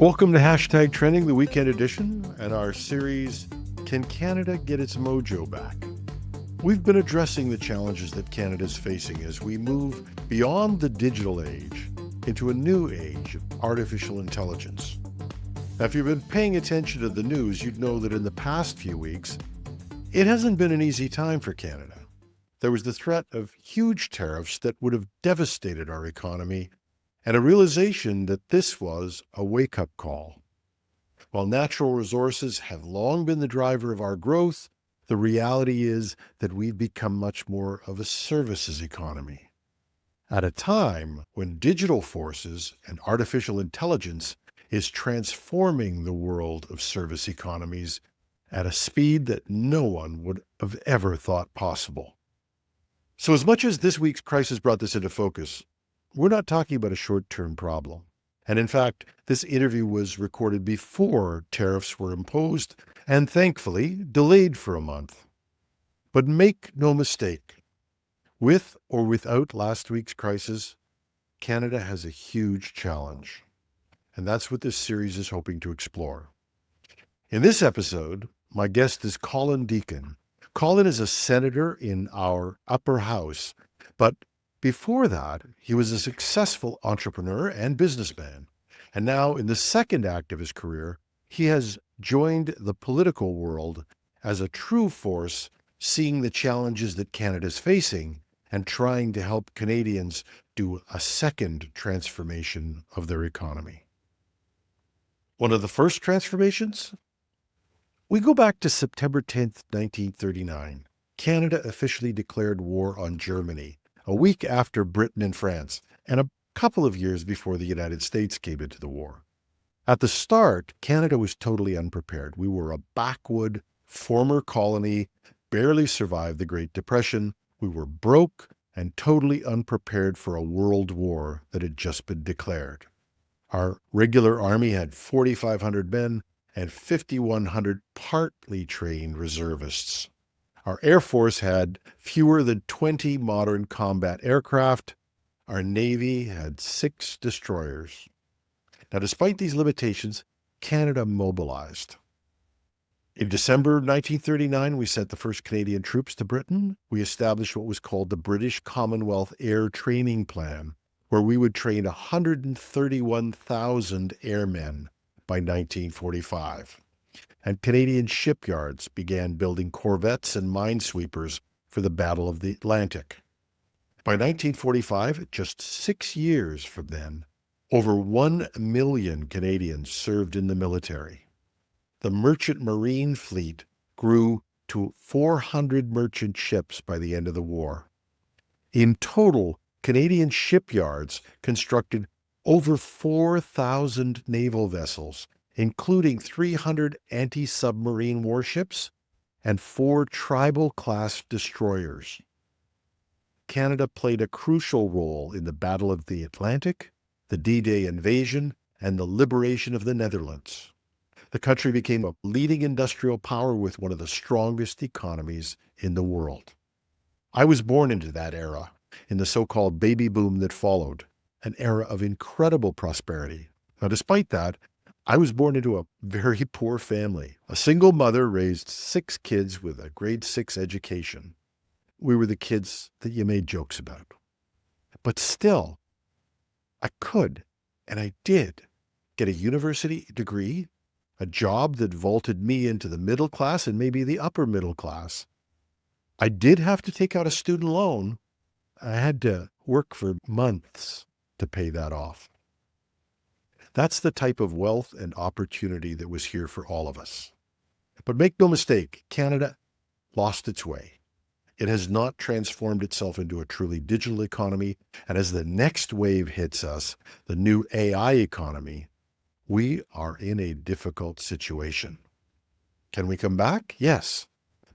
Welcome to Hashtag Trending, the weekend edition, and our series, Can Canada Get Its Mojo Back? We've been addressing the challenges that Canada is facing as we move beyond the digital age into a new age of artificial intelligence. Now, if you've been paying attention to the news, you'd know that in the past few weeks, it hasn't been an easy time for Canada. There was the threat of huge tariffs that would have devastated our economy, and a realization that this was a wake-up call. While natural resources have long been the driver of our growth, the reality is that we've become much more of a services economy. At a time when digital forces and artificial intelligence is transforming the world of service economies at a speed that no one would have ever thought possible. So as much as this week's crisis brought this into focus, we're not talking about a short-term problem. And in fact, this interview was recorded before tariffs were imposed and thankfully delayed for a month. But make no mistake, with or without last week's crisis, Canada has a huge challenge. And that's what this series is hoping to explore. In this episode, my guest is Colin Deacon. Colin is a senator in our upper house, but before that, he was a successful entrepreneur and businessman. And now, in the second act of his career, he has joined the political world as a true force, seeing the challenges that Canada is facing and trying to help Canadians do a second transformation of their economy. One of the first transformations? We go back to September 10th, 1939. Canada officially declared war on Germany, a week after Britain and France, and a couple of years before the United States came into the war. At the start, Canada was totally unprepared. We were a backwood, former colony, barely survived the Great Depression. We were broke and totally unprepared for a world war that had just been declared. Our regular army had 4,500 men and 5,100 partly trained reservists. Our Air Force had fewer than 20 modern combat aircraft. Our Navy had 6 destroyers. Now, despite these limitations, Canada mobilized. In December 1939, we sent the first Canadian troops to Britain. We established what was called the British Commonwealth Air Training Plan, where we would train 131,000 airmen by 1945. And Canadian shipyards began building corvettes and minesweepers for the Battle of the Atlantic. By 1945, just 6 years from then, over 1 million Canadians served in the military. The merchant marine fleet grew to 400 merchant ships by the end of the war. In total, Canadian shipyards constructed over 4,000 naval vessels, including 300 anti-submarine warships and 4 tribal-class destroyers. Canada played a crucial role in the Battle of the Atlantic, the D-Day invasion, and the liberation of the Netherlands. The country became a leading industrial power with one of the strongest economies in the world. I was born into that era, in the so-called baby boom that followed, an era of incredible prosperity. Now, despite that, I was born into a very poor family. A single mother raised 6 kids with a grade 6 education. We were the kids that you made jokes about. But still, I could, and I did, get a university degree, a job that vaulted me into the middle class and maybe the upper middle class. I did have to take out a student loan. I had to work for months to pay that off. That's the type of wealth and opportunity that was here for all of us. But make no mistake, Canada lost its way. It has not transformed itself into a truly digital economy. And as the next wave hits us, the new AI economy, we are in a difficult situation. Can we come back? Yes,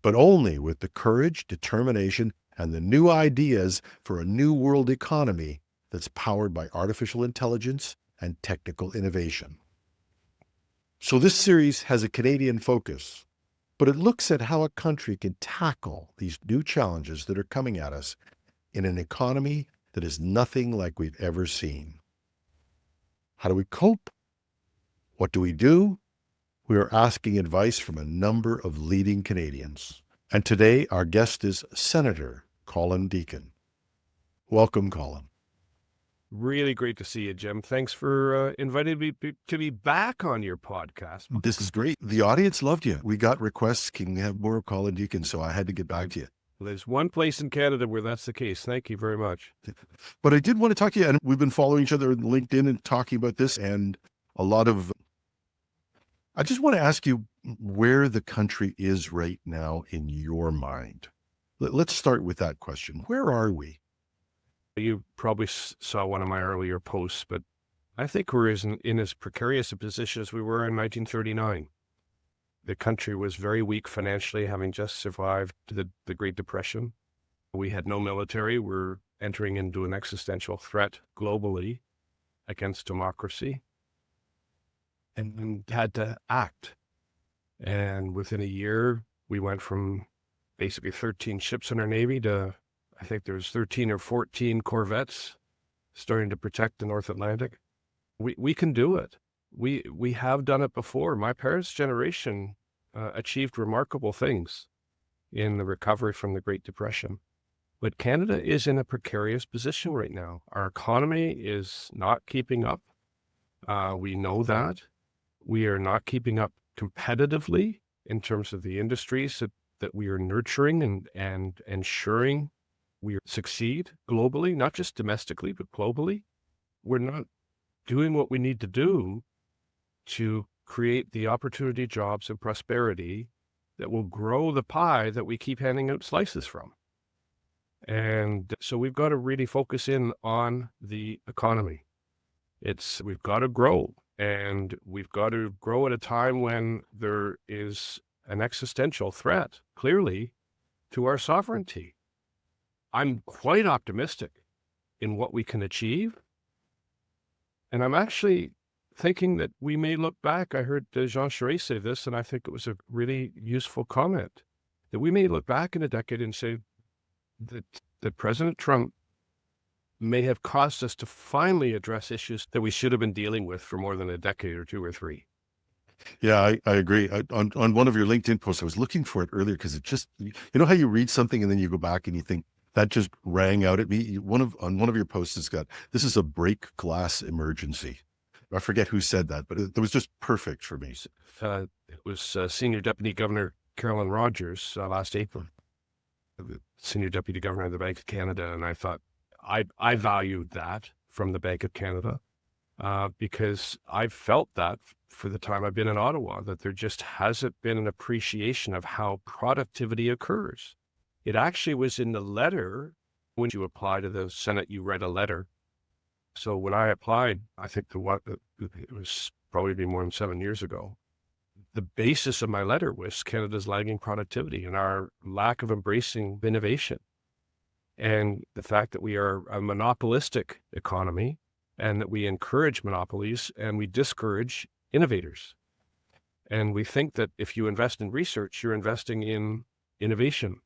but only with the courage, determination, and the new ideas for a new world economy that's powered by artificial intelligence and technical innovation. So this series has a Canadian focus, but it looks at how a country can tackle these new challenges that are coming at us in an economy that is nothing like we've ever seen. How do we cope? What do? We are asking advice from a number of leading Canadians. And today, our guest is Senator Colin Deacon. Welcome, Colin. Really great to see you, Jim. Thanks for inviting me to be back on your podcast. This is great. The audience loved you. We got requests, can we have more of Colin Deacon? So I had to get back to you. Well, there's one place in Canada where that's the case. Thank you very much. But I did want to talk to you, and we've been following each other on LinkedIn and talking about this, and I just want to ask you where the country is right now in your mind. Let's start with that question. Where are we? You probably saw one of my earlier posts, but I think we're in as precarious a position as we were in 1939. The country was very weak financially, having just survived the Great Depression. We had no military. We're entering into an existential threat globally against democracy and had to act. And within a year, we went from basically 13 ships in our Navy to, I think there's 13 or 14 corvettes starting to protect the North Atlantic. We can do it. We have done it before. My parents' generation achieved remarkable things in the recovery from the Great Depression. But Canada is in a precarious position right now. Our economy is not keeping up. We know that. We are not keeping up competitively in terms of the industries that we are nurturing and ensuring we succeed globally, not just domestically, but globally. We're not doing what we need to do to create the opportunity, jobs, and prosperity that will grow the pie that we keep handing out slices from. And so we've got to really focus in on the economy. We've got to grow, and we've got to grow at a time when there is an existential threat, clearly, to our sovereignty. I'm quite optimistic in what we can achieve. And I'm actually thinking that we may look back. I heard Jean Charest say this, and I think it was a really useful comment, that we may look back in a decade and say that President Trump may have caused us to finally address issues that we should have been dealing with for more than a decade or two or three. Yeah, I agree. On one of your LinkedIn posts, I was looking for it earlier because it just, you know how you read something and then you go back and you think, that just rang out at me. On one of your posts, it's got, this is a break glass emergency. I forget who said that, but it was just perfect for me. It was Senior Deputy Governor Carolyn Rogers last April, the Senior Deputy Governor of the Bank of Canada. And I thought, I valued that from the Bank of Canada because I've felt that for the time I've been in Ottawa, that there just hasn't been an appreciation of how productivity occurs. It actually was in the letter. When you apply to the Senate, you read a letter. So when I applied, I think it was probably more than 7 years ago, the basis of my letter was Canada's lagging productivity and our lack of embracing innovation. And the fact that we are a monopolistic economy and that we encourage monopolies and we discourage innovators. And we think that if you invest in research, you're investing in innovation.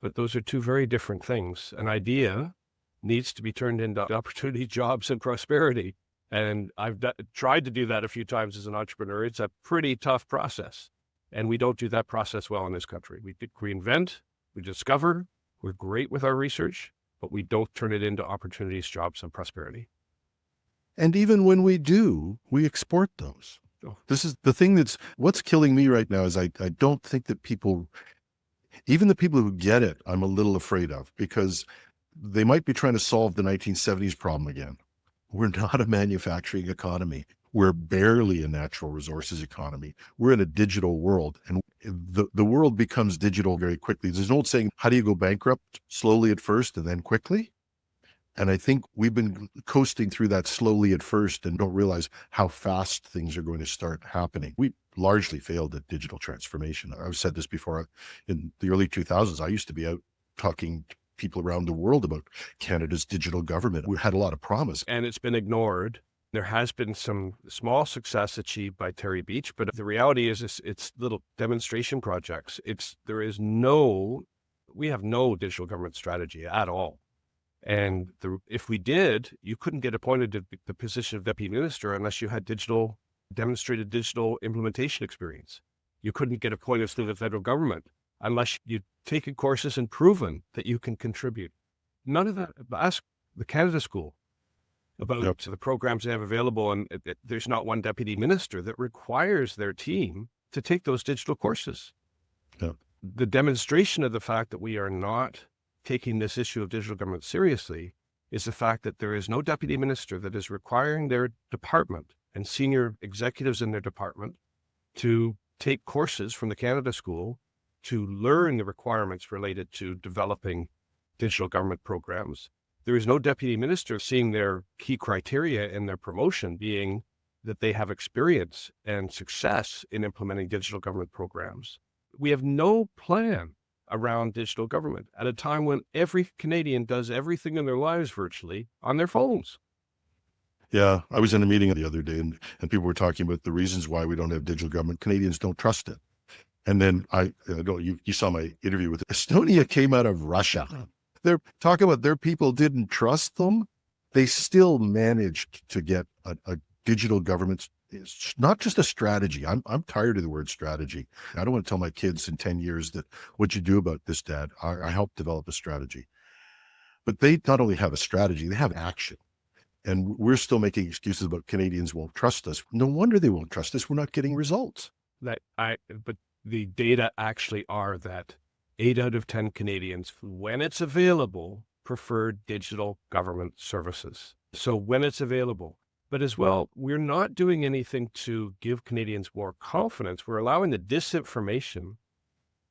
But those are two very different things. An idea needs to be turned into opportunity, jobs, and prosperity. And I've tried to do that a few times as an entrepreneur. It's a pretty tough process. And we don't do that process well in this country. We invent, we discover, we're great with our research, but we don't turn it into opportunities, jobs, and prosperity. And even when we do, we export those. This is the thing what's killing me right now is I don't think that even the people who get it, I'm a little afraid of, because they might be trying to solve the 1970s problem again. We're not a manufacturing economy. We're barely a natural resources economy. We're in a digital world, and the world becomes digital very quickly. There's an old saying, how do you go bankrupt? Slowly at first and then quickly. And I think we've been coasting through that slowly at first and don't realize how fast things are going to start happening. We largely failed at digital transformation. I've said this before. In the early 2000s, I used to be out talking to people around the world about Canada's digital government. We had a lot of promise. And it's been ignored. There has been some small success achieved by Terry Beach, but the reality is it's little demonstration projects. We have no digital government strategy at all. And if we did, you couldn't get appointed to the position of deputy minister unless you had digital demonstrated digital implementation experience. You couldn't get appointed through the federal government unless you'd taken courses and proven that you can contribute. None of that. Ask the Canada School about the programs they have available, and there's not one deputy minister that requires their team to take those digital courses. Yep. The demonstration of the fact that we are not taking this issue of digital government seriously is the fact that there is no deputy minister that is requiring their department and senior executives in their department to take courses from the Canada School to learn the requirements related to developing digital government programs. There is no deputy minister seeing their key criteria in their promotion being that they have experience and success in implementing digital government programs. We have no plan around digital government at a time when every Canadian does everything in their lives virtually on their phones. Yeah, I was in a meeting the other day and people were talking about the reasons why we don't have digital government. Canadians don't trust it. And then you saw my interview with Estonia came out of Russia. They're talking about their people didn't trust them. They still managed to get a digital government. It's not just a strategy. I'm tired of the word strategy. I don't want to tell my kids in 10 years that what you do about this, Dad. I helped develop a strategy. But they not only have a strategy, they have action. And we're still making excuses about Canadians won't trust us. No wonder they won't trust us. We're not getting results. But the data actually are that 8 out of 10 Canadians, when it's available, prefer digital government services. So when it's available, but as well, we're not doing anything to give Canadians more confidence. We're allowing the disinformation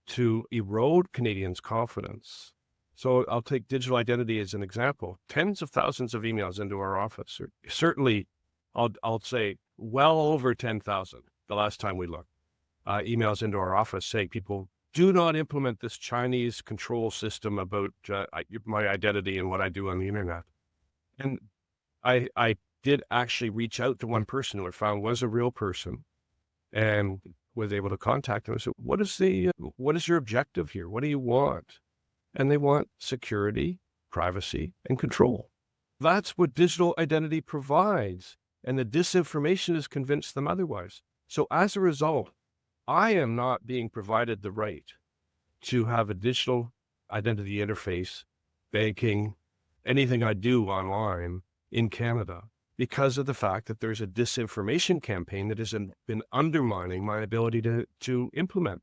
to erode Canadians' confidence. So I'll take digital identity as an example. Tens of thousands of emails into our office. Certainly, I'll say well over 10,000 the last time we looked. Emails into our office saying people do not implement this Chinese control system about my identity and what I do on the internet. And I did actually reach out to one person who I found was a real person and was able to contact them. I said, what is your objective here? What do you want? And they want security, privacy, and control. That's what digital identity provides. And the disinformation has convinced them otherwise. So as a result, I am not being provided the right to have a digital identity interface, banking, anything I do online in Canada because of the fact that there's a disinformation campaign that has been undermining my ability to implement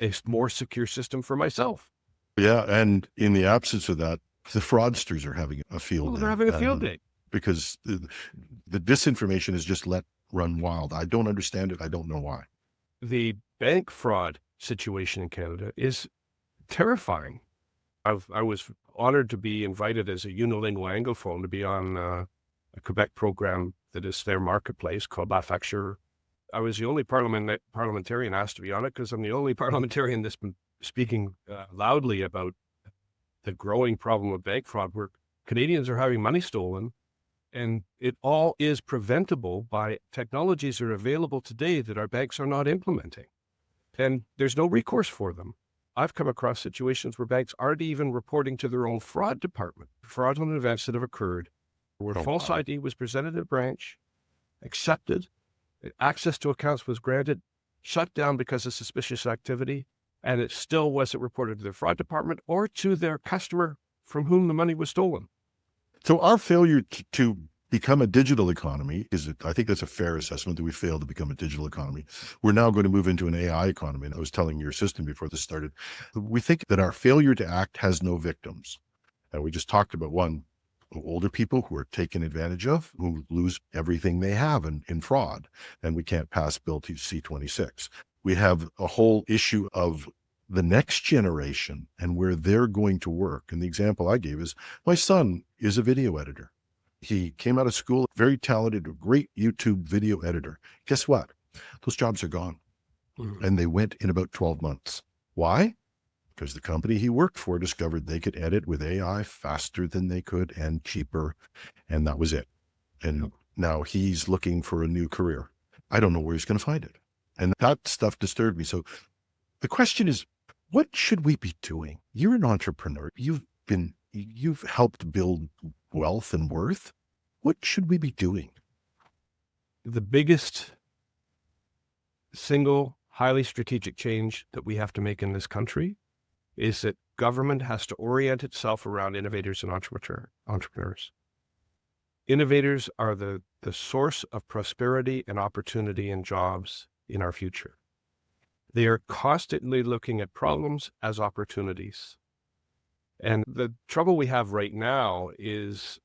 a more secure system for myself. Yeah, and in the absence of that, the fraudsters are having a field day. They're having a field day. Because the disinformation is just let run wild. I don't understand it. I don't know why. The bank fraud situation in Canada is terrifying. I was honored to be invited as a unilingual Anglophone to be on a Quebec program that is their marketplace called La Facture. I was the only parliamentarian asked to be on it because I'm the only parliamentarian that's been speaking loudly about the growing problem of bank fraud where Canadians are having money stolen. And it all is preventable by technologies that are available today that our banks are not implementing. And there's no recourse for them. I've come across situations where banks aren't even reporting to their own fraud department, fraudulent events that have occurred, where false ID was presented at a branch, accepted, access to accounts was granted, shut down because of suspicious activity, and it still wasn't reported to their fraud department or to their customer from whom the money was stolen. So our failure to become a digital economy I think that's a fair assessment that we failed to become a digital economy. We're now going to move into an AI economy. And I was telling your assistant before this started, we think that our failure to act has no victims. And we just talked about one, older people who are taken advantage of, who lose everything they have in fraud. And we can't pass Bill C-26. We have a whole issue of the next generation and where they're going to work. And the example I gave is my son is a video editor. He came out of school, very talented, a great YouTube video editor. Guess what? Those jobs are gone. And they went in about 12 months. Why? Because the company he worked for discovered they could edit with AI faster than they could and cheaper. And that was it. And now he's looking for a new career. I don't know where he's going to find it. And that stuff disturbed me. So the question is, what should we be doing? You're an entrepreneur. You've helped build wealth and worth. What should we be doing? the biggest single highly strategic change that we have to make in this country is that government has to orient itself around innovators and entrepreneurs. Innovators are the source of prosperity and opportunity and jobs in our future. They are constantly looking at problems as opportunities. And the trouble we have right now is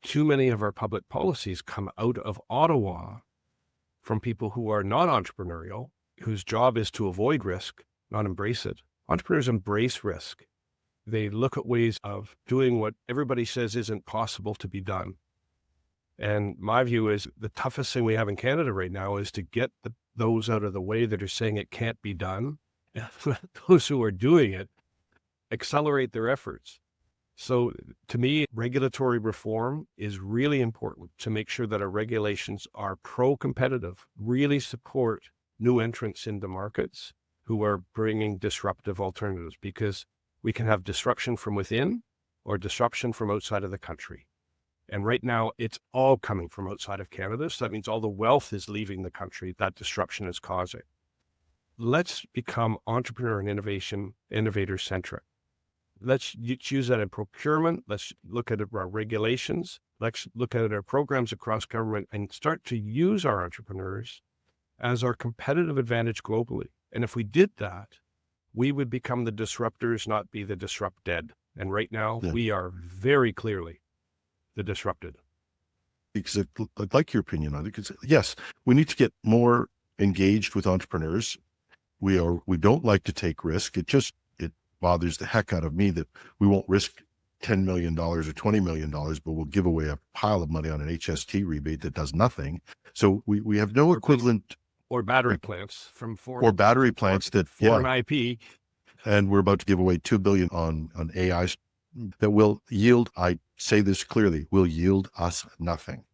too many of our public policies come out of Ottawa from people who are not entrepreneurial, whose job is to avoid risk, not embrace it. Entrepreneurs embrace risk. They look at ways of doing what everybody says isn't possible to be done. And my view is the toughest thing we have in Canada right now is to get those out of the way that are saying it can't be done. And those who are doing it accelerate their efforts. So to me, regulatory reform is really important to make sure that our regulations are pro-competitive, really support new entrants into markets who are bringing disruptive alternatives, because we can have disruption from within or disruption from outside of the country. And right now, it's all coming from outside of Canada. So that means all the wealth is leaving the country that disruption is causing. Let's become entrepreneur and innovator-centric. Let's use that in procurement. Let's look at our regulations. Let's look at our programs across government and start to use our entrepreneurs as our competitive advantage globally. And if we did that, we would become the disruptors, not be the disrupted. And right now, we are very clearly the disrupted. Because I'd like your opinion on it. Because yes, we need to get more engaged with entrepreneurs. We don't like to take risk. It bothers the heck out of me that we won't risk $10 million or $20 million, but we'll give away a pile of money on an HST rebate that does nothing. So we have no equivalent. Or battery plants from foreign. Or battery plants that foreign IP. And we're about to give away $2 billion on AI that will yield, I say this clearly, will yield us nothing.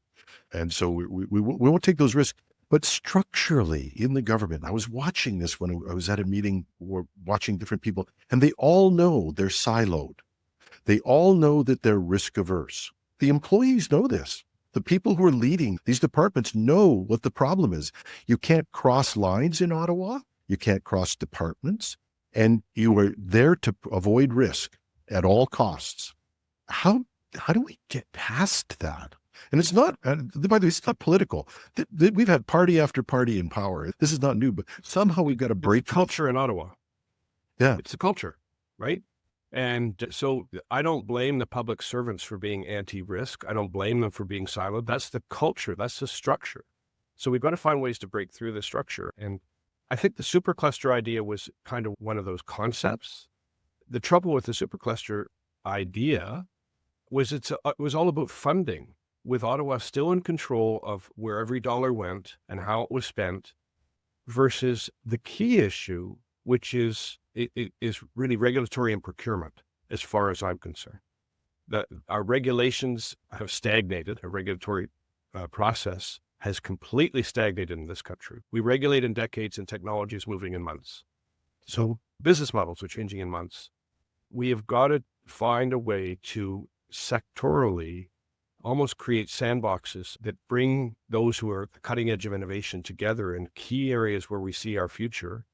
And so we won't take those risks. But structurally in the government, I was watching this when I was at a meeting or watching different people, and they all know they're siloed. They all know that they're risk averse. The employees know this. The people who are leading these departments know what the problem is. You can't cross lines in Ottawa. You can't cross departments, and you are there to avoid risk at all costs. How do we get past that? And it's not, by the way, it's not political. We've had party after party in power. This is not new, but somehow we've got to break culture in Ottawa. Yeah. It's a culture, right? And so I don't blame the public servants for being anti-risk. I don't blame them for being siloed. That's the culture. That's the structure. So we've got to find ways to break through the structure. And I think the supercluster idea was kind of one of those concepts. The trouble with the supercluster idea was it was all about funding, with Ottawa still in control of where every dollar went and how it was spent, versus the key issue, which is really regulatory and procurement, as far as I'm concerned. Our regulations have stagnated. Our regulatory process has completely stagnated in this country. We regulate in decades and technology is moving in months. So business models are changing in months. We have got to find a way to sectorally almost create sandboxes that bring those who are at the cutting edge of innovation together in key areas where we see our future,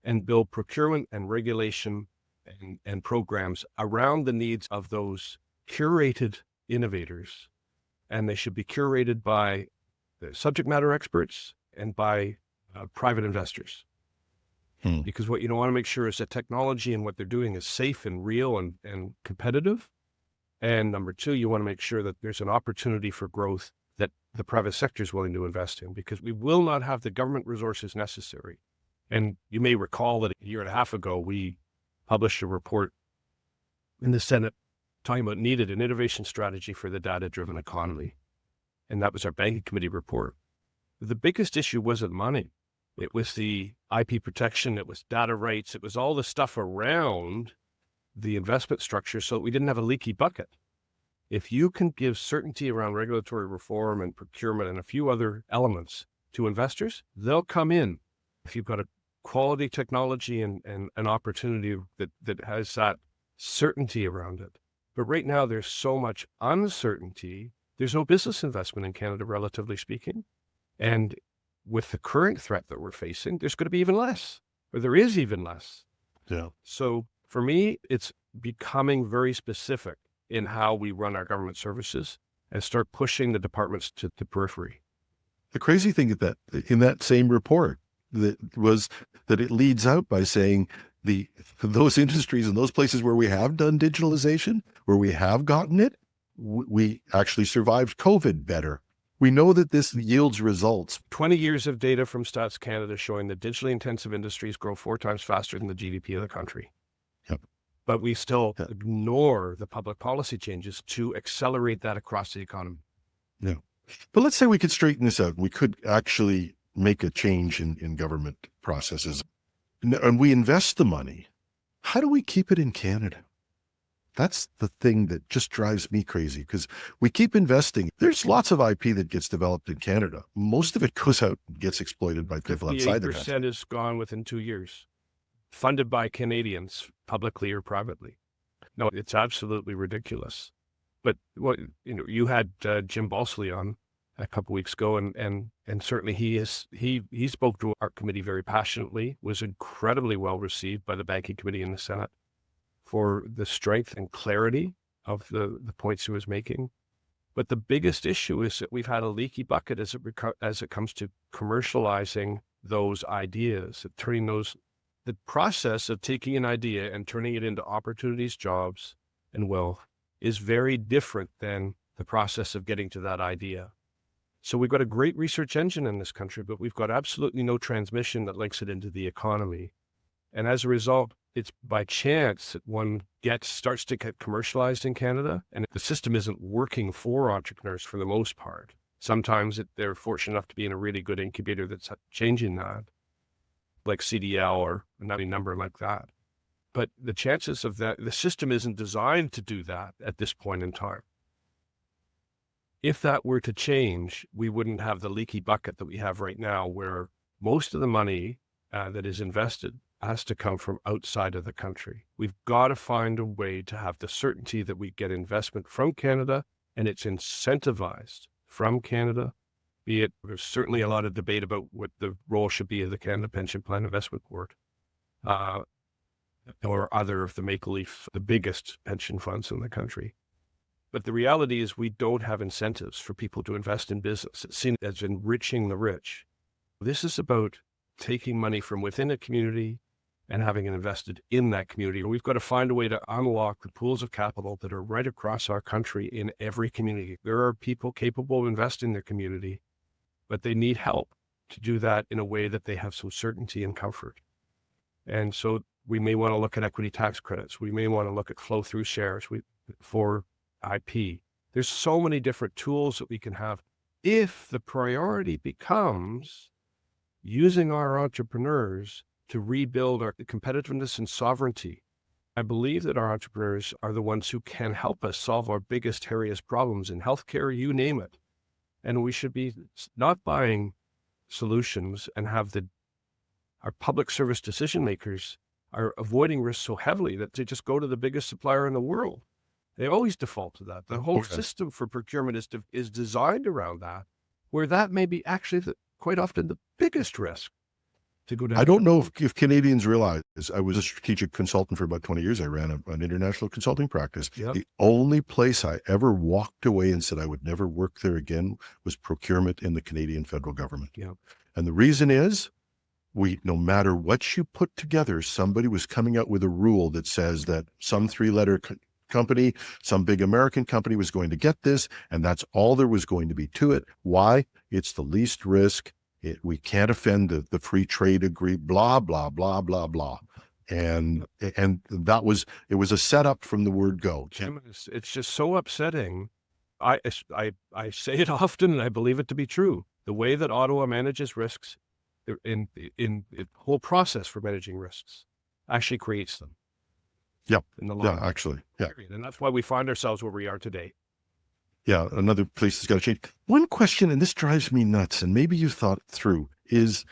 and build procurement and regulation and programs around the needs of those curated innovators. And they should be curated by the subject matter experts and by private investors. Because what you want to make sure is that technology and what they're doing is safe and real and competitive. And number two, you want to make sure that there's an opportunity for growth that the private sector is willing to invest in, because we will not have the government resources necessary. And you may recall that a year and a half ago, we published a report in the Senate talking about needed an innovation strategy for the data-driven economy. And that was our banking committee report. The biggest issue wasn't money. It was the IP protection. It was data rights. It was all the stuff around the investment structure so that we didn't have a leaky bucket. If you can give certainty around regulatory reform and procurement and a few other elements to investors, they'll come in. If you've got a quality technology and an opportunity that has that certainty around it. But right now there's so much uncertainty. There's no business investment in Canada, relatively speaking. And with the current threat that we're facing, there's going to be even less, or there is even less. Yeah. So for me, it's becoming very specific in how we run our government services and start pushing the departments to the periphery. The crazy thing is that in that same report that was that it leads out by saying those industries and those places where we have done digitalization, where we have gotten it, we actually survived COVID better. We know that this yields results. 20 years of data from Stats Canada showing that digitally intensive industries grow 4 times faster than the GDP of the country. Yep. But we still ignore the public policy changes to accelerate that across the economy. Yeah. But let's say we could straighten this out. We could actually make a change in government processes and we invest the money. How do we keep it in Canada? That's the thing that just drives me crazy because we keep investing. There's lots of IP that gets developed in Canada. Most of it goes out and gets exploited by people outside the country. 58% is gone within 2 years, funded by Canadians, publicly or privately. No, it's absolutely ridiculous. But you had Jim Balsley on a couple weeks ago, and certainly he spoke to our committee very passionately, was incredibly well received by the Banking Committee in the Senate for the strength and clarity of the points he was making. But the biggest issue is that we've had a leaky bucket as it comes to commercializing those ideas, the process of taking an idea and turning it into opportunities, jobs, and wealth is very different than the process of getting to that idea. So we've got a great research engine in this country, but we've got absolutely no transmission that links it into the economy. And as a result, it's by chance that one starts to get commercialized in Canada, and the system isn't working for entrepreneurs for the most part. Sometimes they're fortunate enough to be in a really good incubator that's changing that, like CDL or another number like that. But the chances of that, the system isn't designed to do that at this point in time. If that were to change, we wouldn't have the leaky bucket that we have right now, where most of the money that is invested has to come from outside of the country. We've got to find a way to have the certainty that we get investment from Canada and it's incentivized from Canada, be it, there's certainly a lot of debate about what the role should be of the Canada Pension Plan Investment Board or other of the Maple Leaf, the biggest pension funds in the country. But the reality is we don't have incentives for people to invest in business. It's seen as enriching the rich. This is about taking money from within a community and having it invested in that community. We've got to find a way to unlock the pools of capital that are right across our country in every community. There are people capable of investing in their community, but they need help to do that in a way that they have some certainty and comfort. And so we may want to look at equity tax credits. We may want to look at flow-through shares for IP. There's so many different tools that we can have if the priority becomes using our entrepreneurs to rebuild our competitiveness and sovereignty. I believe that our entrepreneurs are the ones who can help us solve our biggest, hairiest problems in healthcare, you name it. And we should be not buying solutions and have our public service decision makers are avoiding risk so heavily that they just go to the biggest supplier in the world. They always default to that. The whole system for procurement is designed around that, where that may be actually quite often the biggest risk to go down. I don't know if Canadians realize, I was a strategic consultant for about 20 years. I ran an international consulting practice. Yep. The only place I ever walked away and said I would never work there again was procurement in the Canadian federal government. Yep. And the reason is, no matter what you put together, somebody was coming out with a rule that says that some 3-letter company, some big American company was going to get this, and that's all there was going to be to it. Why? It's the least risk. We can't offend the free trade agreement, blah, blah, blah, blah, blah. And it was a setup from the word go. It's just so upsetting. I say it often, and I believe it to be true. The way that Ottawa manages risks in the whole process for managing risks actually creates them. Yep. In the long run. Actually. Yeah. And that's why we find ourselves where we are today. Yeah. Another place that's got to change. One question, and this drives me nuts, and maybe you thought it through, is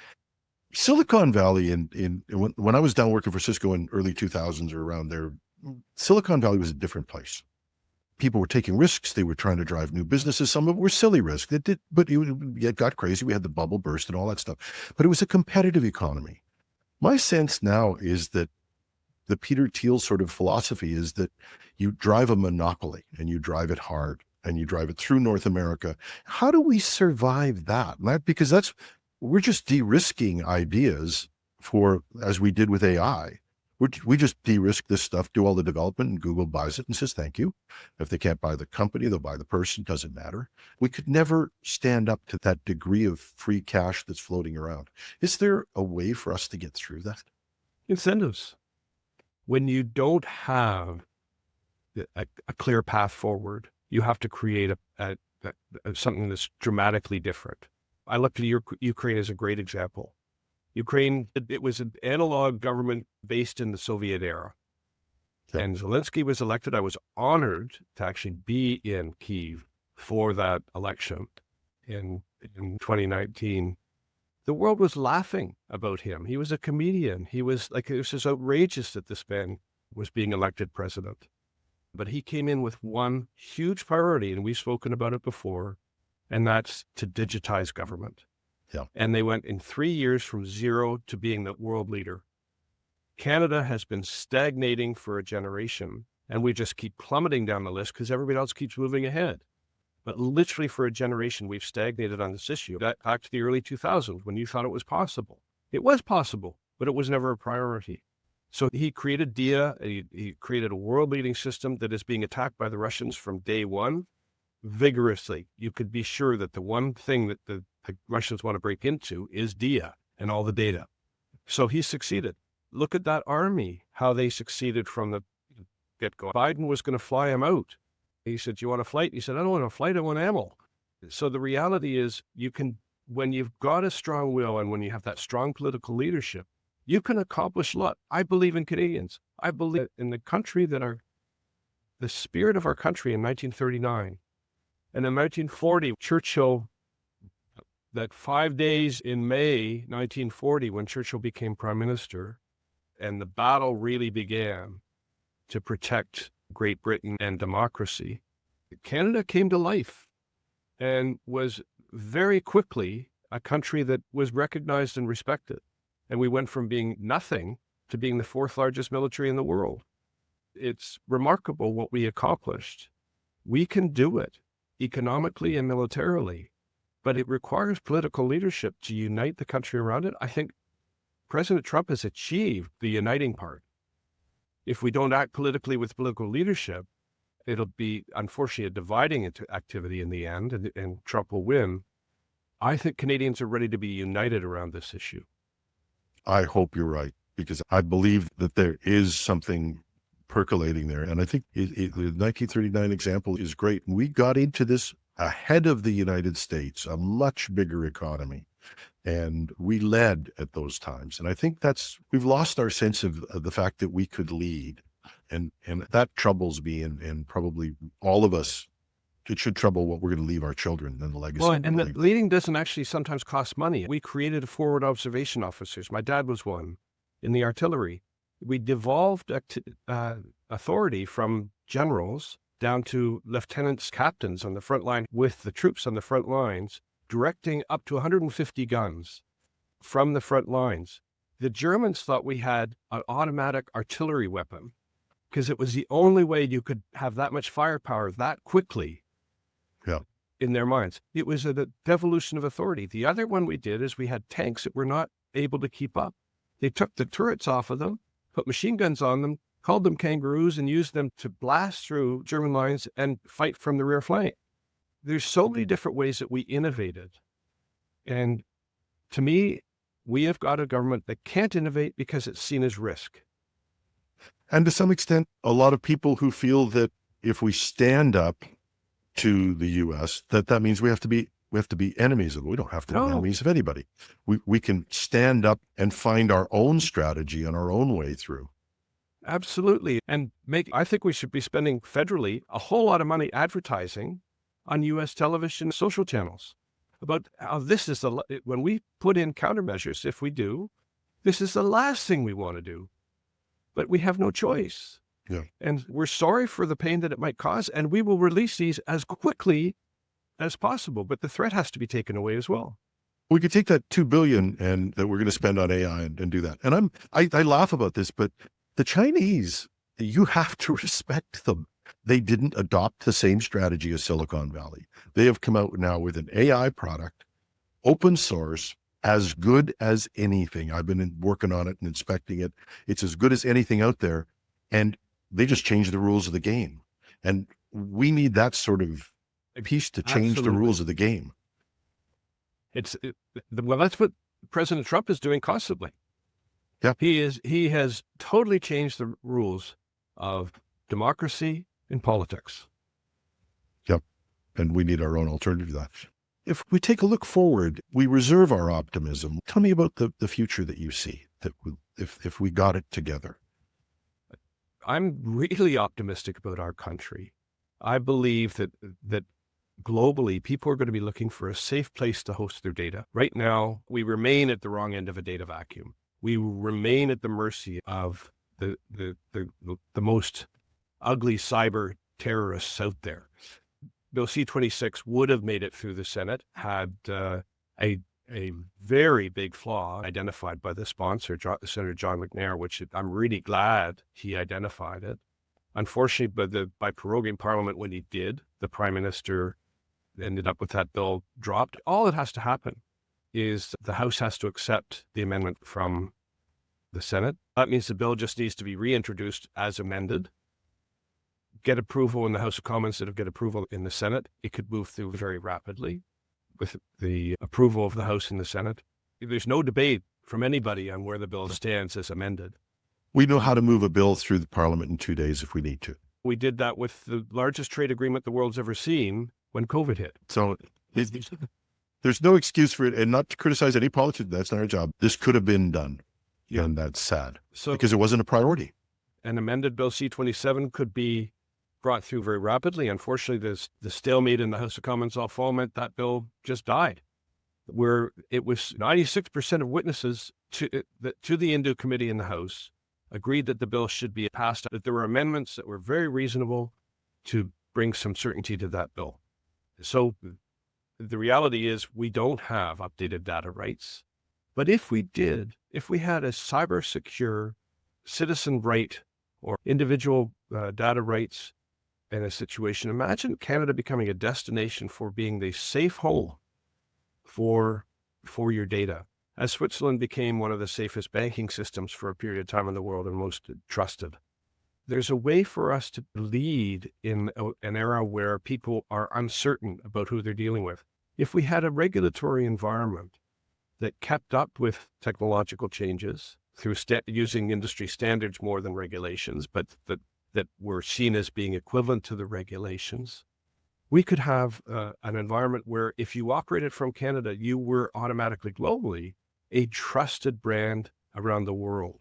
Silicon Valley when I was down working for Cisco in early 2000s or around there, Silicon Valley was a different place. people were taking risks. They were trying to drive new businesses. Some of it were silly risks. It got crazy. We had the bubble burst and all that stuff. But it was a competitive economy. My sense now is that the Peter Thiel sort of philosophy is that you drive a monopoly and you drive it hard and you drive it through North America. How do we survive that? Because we're just de-risking ideas as we did with AI. We just de-risk this stuff, do all the development, and Google buys it and says, thank you. If they can't buy the company, they'll buy the person, doesn't matter. We could never stand up to that degree of free cash that's floating around. Is there a way for us to get through that? Incentives. When you don't have a clear path forward, you have to create something that's dramatically different. I looked at Ukraine as a great example. Ukraine, it was an analog government based in the Soviet era. Yeah. And Zelensky was elected. I was honored to actually be in Kyiv for that election in 2019. The world was laughing about him. He was a comedian. It was just outrageous that this man was being elected president. But he came in with one huge priority, and we've spoken about it before, and that's to digitize government. Yeah. And they went in 3 years from zero to being the world leader. Canada has been stagnating for a generation, and we just keep plummeting down the list because everybody else keeps moving ahead. But literally for a generation, we've stagnated on this issue. Back to the early 2000s when you thought it was possible. It was possible, but it was never a priority. So he created DIA. He created a world-leading system that is being attacked by the Russians from day one vigorously. You could be sure that the one thing that the Russians want to break into is DIA and all the data. So he succeeded. Look at that army, how they succeeded from the get-go. Biden was going to fly him out. He said, "Do you want a flight?" He said, "I don't want a flight, I want ammo." So the reality is when you've got a strong will and when you have that strong political leadership, you can accomplish a lot. I believe in Canadians. I believe in the country the spirit of our country in 1939. And in 1940, Churchill, that 5 days in May 1940, when Churchill became prime minister, and the battle really began to protect Great Britain and democracy, Canada came to life and was very quickly a country that was recognized and respected. And we went from being nothing to being the fourth largest military in the world. It's remarkable what we accomplished. We can do it economically and militarily, but it requires political leadership to unite the country around it. I think President Trump has achieved the uniting part. If we don't act politically with political leadership, it'll be, unfortunately, a dividing activity in the end, and Trump will win. I think Canadians are ready to be united around this issue. I hope you're right, because I believe that there is something percolating there. And I think the 1939 example is great. We got into this ahead of the United States, a much bigger economy, and we led at those times. And I think we've lost our sense of the fact that we could lead. And that troubles me, and probably all of us. It should trouble what we're going to leave our children and the legacy. Well, and the leading doesn't actually sometimes cost money. We created forward observation officers. My dad was one in the artillery. We devolved authority from generals down to lieutenants, captains on the front line with the troops on the front lines, directing up to 150 guns from the front lines. The Germans thought we had an automatic artillery weapon because it was the only way you could have that much firepower that quickly. Yeah. In their minds. It was a devolution of authority. The other one we did is we had tanks that were not able to keep up. They took the turrets off of them, put machine guns on them, called them kangaroos, and used them to blast through German lines and fight from the rear flank. There's so many different ways that we innovated. And to me, we have got a government that can't innovate because it's seen as risk. And to some extent, a lot of people who feel that if we stand up to the U.S., that means we have to be enemies of it. We don't have to be enemies of anybody. We can stand up and find our own strategy and our own way through. Absolutely. And I think we should be spending federally a whole lot of money advertising on U.S. television social channels about how when we put in countermeasures, if we do, this is the last thing we want to do. But we have no choice. Yeah. And we're sorry for the pain that it might cause, and we will release these as quickly as possible. But the threat has to be taken away as well. We could take that $2 billion and that we're going to spend on AI and do that. And I laugh about this, but the Chinese, you have to respect them. They didn't adopt the same strategy as Silicon Valley. They have come out now with an AI product, open source, as good as anything. I've been working on it and inspecting it. It's as good as anything out there. And they just changed the rules of the game. And we need that sort of piece to change the Absolutely. rules of the game. Well, that's what President Trump is doing constantly. Yeah. He has totally changed the rules of democracy in politics. Yep. And we need our own alternative to that. If we take a look forward, we reserve our optimism. Tell me about the future that you see, that if we got it together. I'm really optimistic about our country. I believe that globally, people are going to be looking for a safe place to host their data. Right now, we remain at the wrong end of a data vacuum. We remain at the mercy of the most ugly cyber terrorists out there. Bill C-26 would have made it through the Senate had a very big flaw identified by the sponsor, Senator John McNair, which I'm really glad he identified it. Unfortunately, by proroguing Parliament when he did, the Prime Minister ended up with that bill dropped. All that has to happen is the House has to accept the amendment from the Senate. That means the bill just needs to be reintroduced as amended, get approval in the House of Commons instead of get approval in the Senate. It could move through very rapidly with the approval of the House and the Senate. There's no debate from anybody on where the bill stands as amended. We know how to move a bill through the Parliament in 2 days if we need to. We did that with the largest trade agreement the world's ever seen when COVID hit. So there's no excuse for it, and not to criticize any politician. That's not our job. This could have been done. Yeah. And that's sad because it wasn't a priority. An amended Bill C-27 could be brought through very rapidly. Unfortunately, the stalemate in the House of Commons all fall meant that bill just died, where it was 96% of witnesses to the Indo Committee in the House agreed that the bill should be passed, that there were amendments that were very reasonable to bring some certainty to that bill. So the reality is we don't have updated data rights. But if we did, if we had a cyber secure citizen right or individual data rights in a situation, imagine Canada becoming a destination for being the safe home for your data. As Switzerland became one of the safest banking systems for a period of time in the world and most trusted. There's a way for us to lead in an era where people are uncertain about who they're dealing with. If we had a regulatory environment that kept up with technological changes through using industry standards more than regulations, but that were seen as being equivalent to the regulations, we could have an environment where if you operated from Canada, you were automatically globally a trusted brand around the world.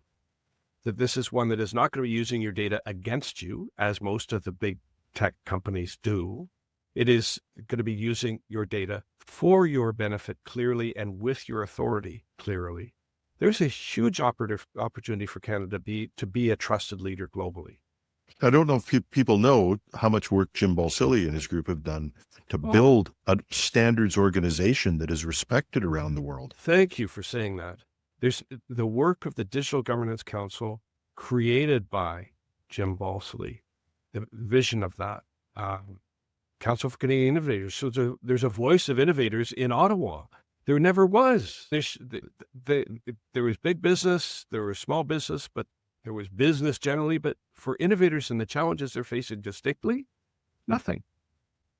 That this is one that is not going to be using your data against you, as most of the big tech companies do. It is going to be using your data for your benefit clearly and with your authority clearly. There's a huge opportunity for Canada to be a trusted leader globally. I don't know if people know how much work Jim Balsillie and his group have done to build a standards organization that is respected around the world. Thank you for saying that. There's the work of the Digital Governance Council created by Jim Balsillie, the vision of that. Council for Canadian Innovators. So there's a voice of innovators in Ottawa. There never was. There was big business, there was small business, but there was business generally. But for innovators and the challenges they're facing distinctly, nothing.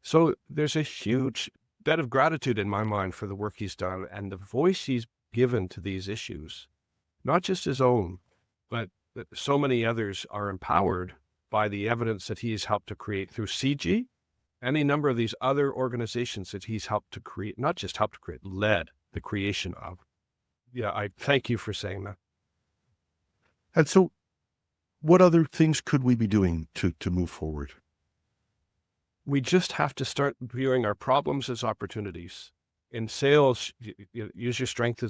So there's a huge debt of gratitude in my mind for the work he's done and the voice he's given to these issues, not just his own, but that so many others are empowered by the evidence that he's helped to create through CG, any number of these other organizations that he's helped to create, not just helped to create, led the creation of. Yeah, I thank you for saying that. And so what other things could we be doing to move forward? We just have to start viewing our problems as opportunities. In sales, use your strength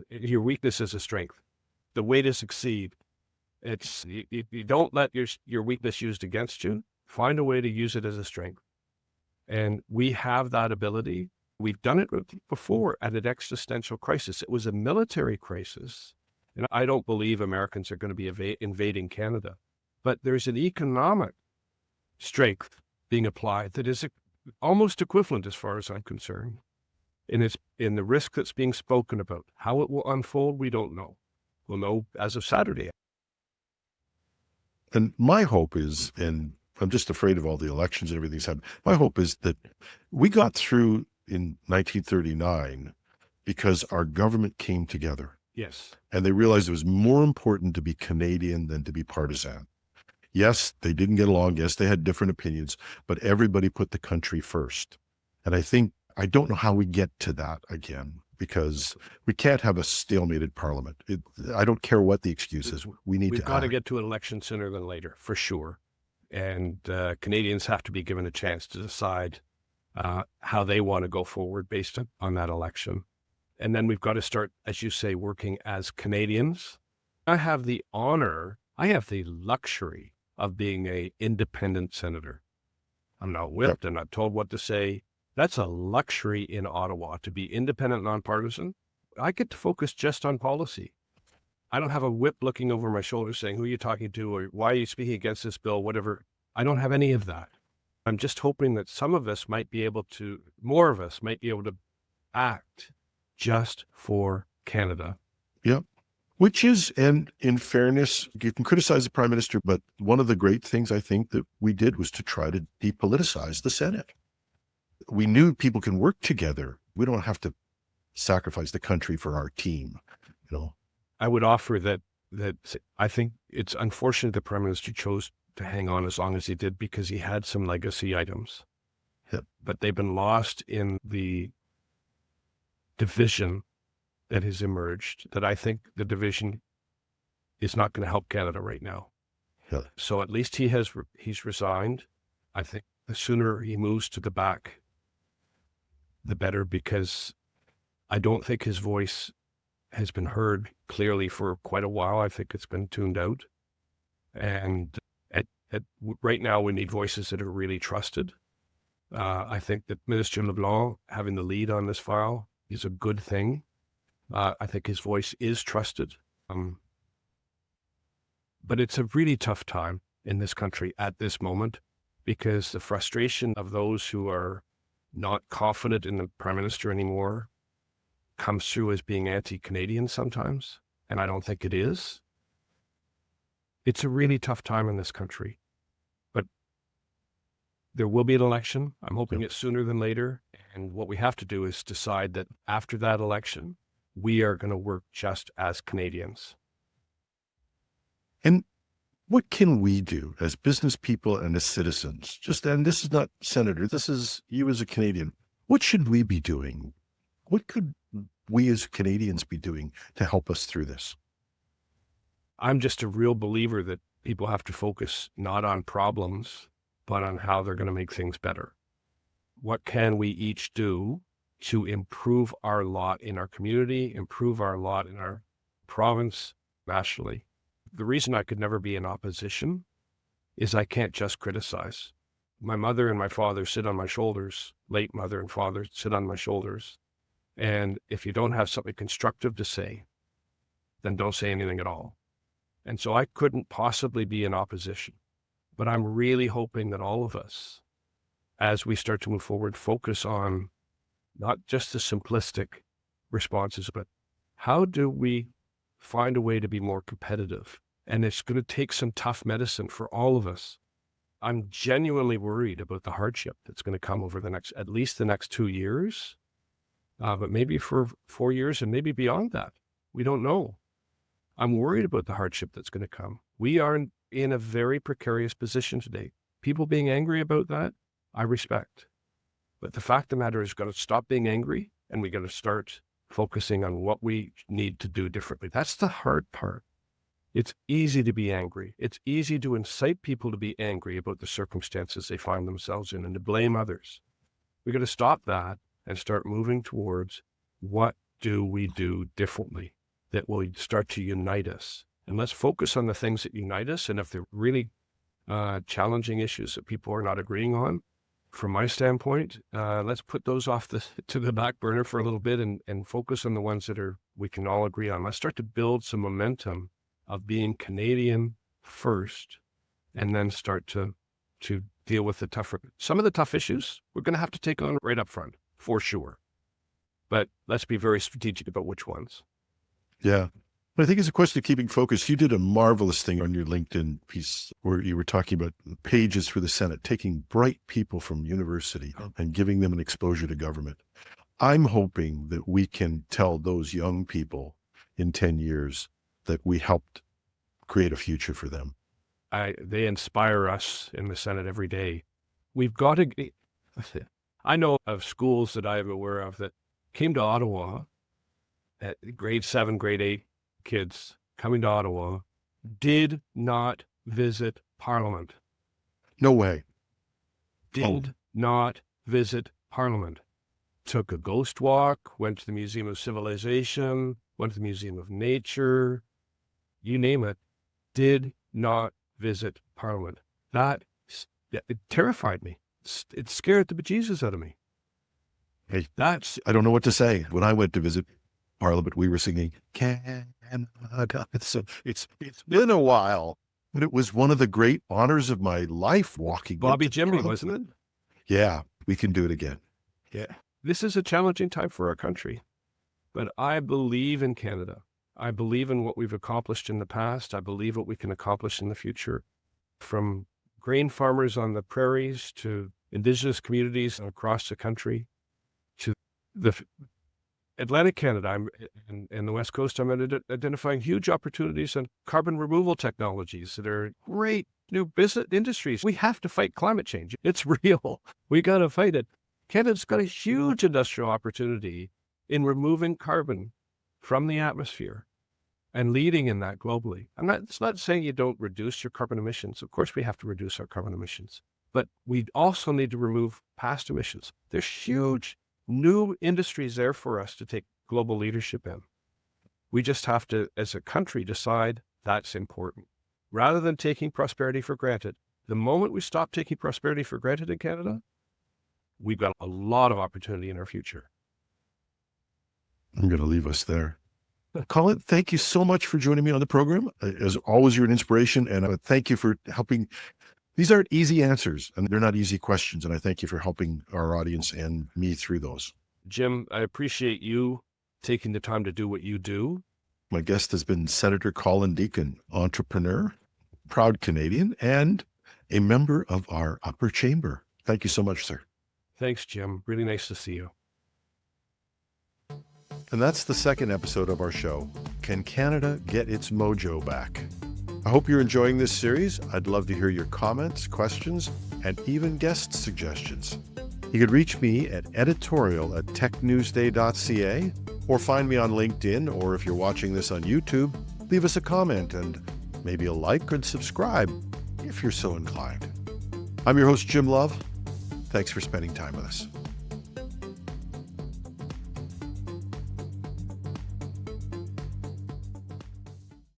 your weakness as a strength. The way to succeed You don't let your weakness used against you. Find a way to use it as a strength. And we have that ability. We've done it before at an existential crisis. It was a military crisis. And I don't believe Americans are going to be invading Canada. But there's an economic strength being applied that is almost equivalent as far as I'm concerned. And it's in the risk that's being spoken about. How it will unfold, we don't know. We'll know as of Saturday. And my hope is, and I'm just afraid of all the elections and everything's happened. My hope is that we got through in 1939 because our government came together. Yes. And they realized it was more important to be Canadian than to be partisan. Yes, they didn't get along. Yes, they had different opinions, but everybody put the country first. And I don't know how we get to that again, because we can't have a stalemated parliament. I don't care what the excuse is. We've got to get to an election sooner than later, for sure. And Canadians have to be given a chance to decide how they want to go forward based on that election. And then we've got to start, as you say, working as Canadians. I have the luxury of being an independent senator. I'm not whipped. I'm not told what to say. That's a luxury in Ottawa, to be independent, nonpartisan. I get to focus just on policy. I don't have a whip looking over my shoulder saying, who are you talking to, or why are you speaking against this bill, whatever. I don't have any of that. I'm just hoping that more of us might be able to act just for Canada. Yep. Which is, and in fairness, you can criticize the Prime Minister, but one of the great things I think that we did was to try to depoliticize the Senate. We knew people can work together. We don't have to sacrifice the country for our team. I would offer that I think it's unfortunate the Prime Minister chose to hang on as long as he did, because he had some legacy items. Yep. But they've been lost in the division that has emerged, that I think the division is not going to help Canada right now. Yeah. So at least he's resigned. I think the sooner he moves to the back, the better, because I don't think his voice has been heard clearly for quite a while. I think it's been tuned out. And right now we need voices that are really trusted. I think that Minister LeBlanc having the lead on this file is a good thing. I think his voice is trusted. But it's a really tough time in this country at this moment, because the frustration of those who are not confident in the Prime Minister anymore comes through as being anti-Canadian sometimes, and I don't think it is. It's a really tough time in this country, but there will be an election. I'm hoping it's sooner than later, and what we have to do is decide that after that election, we are going to work just as Canadians. And what can we do as business people and as citizens? And this is not Senator, this is you as a Canadian. What should we be doing? What could we as Canadians be doing to help us through this? I'm just a real believer that people have to focus not on problems, but on how they're going to make things better. What can we each do to improve our lot in our community, improve our lot in our province, nationally? The reason I could never be in opposition is I can't just criticize. My mother and my father sit on my shoulders, late mother and father sit on my shoulders. And if you don't have something constructive to say, then don't say anything at all. And so I couldn't possibly be in opposition. But I'm really hoping that all of us, as we start to move forward, focus on not just the simplistic responses, but how do we find a way to be more competitive? And it's going to take some tough medicine for all of us. I'm genuinely worried about the hardship that's going to come over at least the next 2 years, but maybe for 4 years and maybe beyond that. We don't know. I'm worried about the hardship that's going to come. We are in a very precarious position today. People being angry about that, I respect. But the fact of the matter is, we've got to stop being angry, and we got to start focusing on what we need to do differently. That's the hard part. It's easy to be angry. It's easy to incite people to be angry about the circumstances they find themselves in and to blame others. We got to stop that and start moving towards what do we do differently that will start to unite us And let's focus on the things that unite us. And if they're really challenging issues that people are not agreeing on, from my standpoint, let's put those off to the back burner for a little bit and focus on the ones that we can all agree on. Let's start to build some momentum of being Canadian first, and then start to deal with some of the tough issues we're going to have to take on right up front, for sure. But let's be very strategic about which ones. Yeah. I think it's a question of keeping focus. You did a marvelous thing on your LinkedIn piece where you were talking about pages for the Senate, taking bright people from university and giving them an exposure to government. I'm hoping that we can tell those young people in 10 years that we helped create a future for them. They inspire us in the Senate every day. We've got to, I know of schools that I'm aware of that came to Ottawa at grade 7, grade 8 kids coming to Ottawa, did not visit Parliament. No way. Did not visit Parliament. Took a ghost walk, went to the Museum of Civilization, went to the Museum of Nature, you name it, did not visit Parliament. It terrified me. It scared the bejesus out of me. Hey, I don't know what to say. When I went to visit Parliament, we were singing Canada. So it's been a while, but it was one of the great honors of my life walking. Bobby Jimmy, wasn't it? Yeah, we can do it again. Yeah. This is a challenging time for our country, but I believe in Canada. I believe in what we've accomplished in the past. I believe what we can accomplish in the future. From grain farmers on the prairies to Indigenous communities across the country to the Atlantic Canada and the West Coast, I'm identifying huge opportunities in carbon removal technologies that are great new business industries. We have to fight climate change. It's real. We got to fight it. Canada's got a huge industrial opportunity in removing carbon from the atmosphere and leading in that globally. It's not saying you don't reduce your carbon emissions. Of course, we have to reduce our carbon emissions, but we also need to remove past emissions. There's huge new industries there for us to take global leadership in. We just have to, as a country, decide that's important. Rather than taking prosperity for granted, the moment we stop taking prosperity for granted in Canada, we've got a lot of opportunity in our future. I'm going to leave us there. Colin, thank you so much for joining me on the program. As always, you're an inspiration, and I thank you for helping. These aren't easy answers, and they're not easy questions, and I thank you for helping our audience and me through those. Jim, I appreciate you taking the time to do what you do. My guest has been Senator Colin Deacon, entrepreneur, proud Canadian, and a member of our upper chamber. Thank you so much, sir. Thanks, Jim. Really nice to see you. And that's the second episode of our show, Can Canada Get Its Mojo Back? I hope you're enjoying this series. I'd love to hear your comments, questions, and even guest suggestions. You could reach me at editorial@technewsday.ca or find me on LinkedIn, or if you're watching this on YouTube, leave us a comment and maybe a like and subscribe if you're so inclined. I'm your host, Jim Love. Thanks for spending time with us.